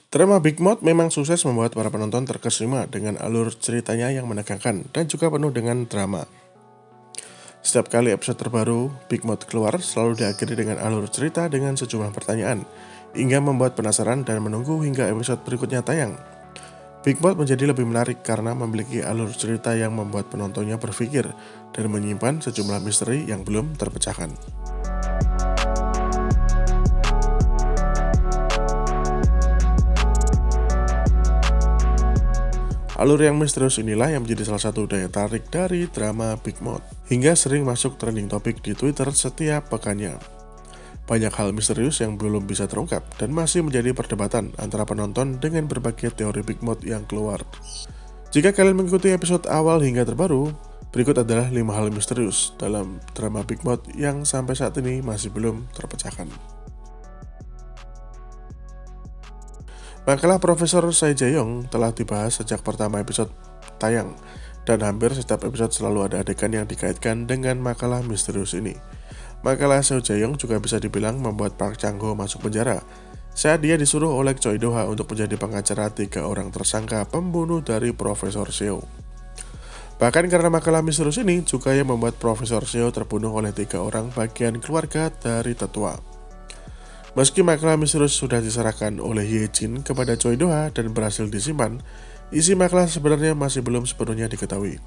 Drama Big Mouth memang sukses membuat para penonton terkesima dengan alur ceritanya yang menegangkan dan juga penuh dengan drama. Setiap kali episode terbaru Big Mouth keluar, selalu diakhiri dengan alur cerita dengan sejumlah pertanyaan, hingga membuat penasaran dan menunggu hingga episode berikutnya tayang. Big Mouth menjadi lebih menarik karena memiliki alur cerita yang membuat penontonnya berpikir dan menyimpan sejumlah misteri yang belum terpecahkan. Alur yang misterius inilah yang menjadi salah satu daya tarik dari drama Big Mouth, hingga sering masuk trending topik di Twitter setiap pekannya. Banyak hal misterius yang belum bisa terungkap dan masih menjadi perdebatan antara penonton dengan berbagai teori Big Mouth yang keluar. Jika kalian mengikuti episode awal hingga terbaru, berikut adalah 5 hal misterius dalam drama Big Mouth yang sampai saat ini masih belum terpecahkan. Makalah Profesor Seo Jae-young telah dibahas sejak pertama episode tayang, dan hampir setiap episode selalu ada adegan yang dikaitkan dengan makalah misterius ini. Makalah Seo Jae-young juga bisa dibilang membuat Park Chang-ho masuk penjara saat dia disuruh oleh Choi Do-ha untuk menjadi pengacara 3 orang tersangka pembunuh dari Profesor Seo. Bahkan karena makalah misterius ini juga yang membuat Profesor Seo terbunuh oleh 3 orang bagian keluarga dari tetua. Meski makalah misterius sudah diserahkan oleh Ye Jin kepada Choi Do-ha dan berhasil disimpan, isi makalah sebenarnya masih belum sepenuhnya diketahui.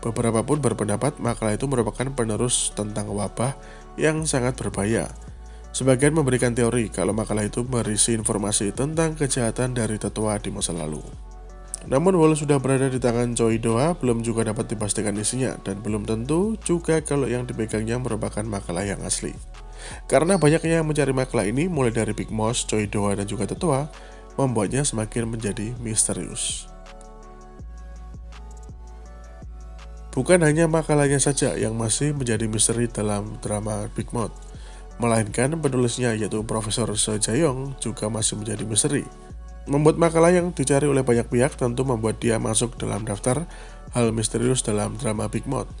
Beberapa pun berpendapat makalah itu merupakan penerus tentang wabah yang sangat berbahaya. Sebagian memberikan teori kalau makalah itu berisi informasi tentang kejahatan dari tetua di masa lalu. Namun walau sudah berada di tangan Choi Do-ha, belum juga dapat dipastikan isinya, dan belum tentu juga kalau yang dipegangnya merupakan makalah yang asli. Karena banyaknya yang mencari makalah ini, mulai dari Big Mouth, Choi Do-ha, dan juga tetua, membuatnya semakin menjadi misterius. Bukan hanya makalahnya saja yang masih menjadi misteri dalam drama Big Mouth, melainkan penulisnya yaitu Profesor Seo Jae-young juga masih menjadi misteri. Membuat makalah yang dicari oleh banyak pihak tentu membuat dia masuk dalam daftar hal misterius dalam drama Big Mouth.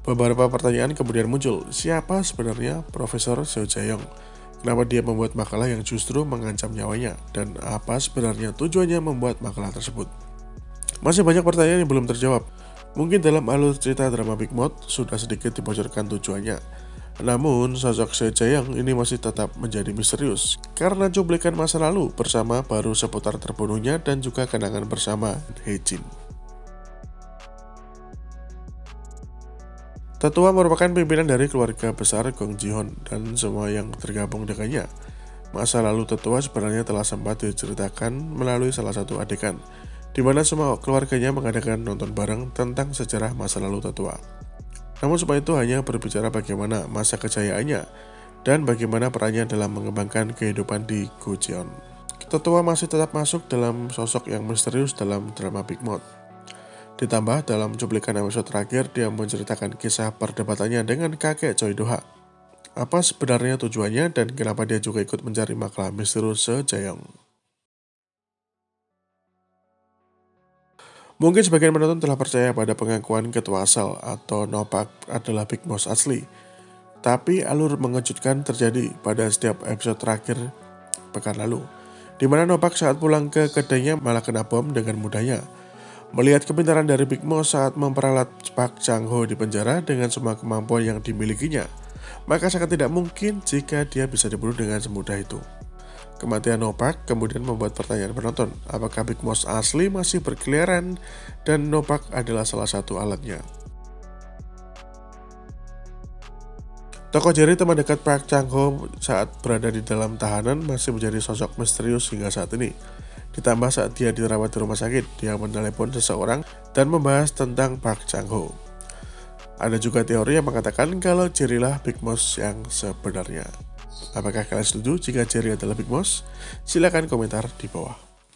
Beberapa pertanyaan kemudian muncul, siapa sebenarnya Profesor Seo Jae-young? Kenapa dia membuat makalah yang justru mengancam nyawanya? Dan apa sebenarnya tujuannya membuat makalah tersebut? Masih banyak pertanyaan yang belum terjawab. Mungkin dalam alur cerita drama Big Mouth sudah sedikit dibocorkan tujuannya. Namun, sosok Seo Jae-young ini masih tetap menjadi misterius karena cuplikan masa lalu bersama baru seputar terbunuhnya dan juga kenangan bersama Ye Jin. Tetua merupakan pimpinan dari keluarga besar Gong Ji-hoon dan semua yang tergabung dengannya. Masa lalu tetua sebenarnya telah sempat diceritakan melalui salah satu adegan, di mana semua keluarganya mengadakan nonton bareng tentang sejarah masa lalu tetua. Namun semua itu hanya berbicara bagaimana masa kejayaannya dan bagaimana perannya dalam mengembangkan kehidupan di Gojeon. Tetua masih tetap masuk dalam sosok yang misterius dalam drama Big Mouth. Ditambah dalam cuplikan episode terakhir, dia menceritakan kisah perdebatannya dengan kakek Choi Do-ha. Apa sebenarnya tujuannya dan kenapa dia juga ikut mencari makalah misterius Seo Jae-young? Mungkin sebagian penonton telah percaya pada pengakuan ketua asal atau No-pak adalah Big Mouth asli. Tapi alur mengejutkan terjadi pada setiap episode terakhir pekan lalu, di mana No-pak saat pulang ke kedainya malah kena bom dengan mudahnya. Melihat kepintaran dari Big Mouth saat memperalat Park Chang-ho di penjara dengan semua kemampuan yang dimilikinya, maka sangat tidak mungkin jika dia bisa dibunuh dengan semudah itu. Kematian No-pak kemudian membuat pertanyaan penonton, apakah Big Mouth asli masih berkeliaran dan No-pak adalah salah satu alatnya. Tokoh Jerry, teman dekat Park Chang-ho saat berada di dalam tahanan, masih menjadi sosok misterius hingga saat ini. Ditambah saat dia dirawat di rumah sakit, dia menelepon seseorang dan membahas tentang Park Chang-ho. Ada juga teori yang mengatakan kalau Jerry lah Big Mouth yang sebenarnya. Apakah kalian setuju jika Jerry adalah Big Mouth? Silakan komentar di bawah.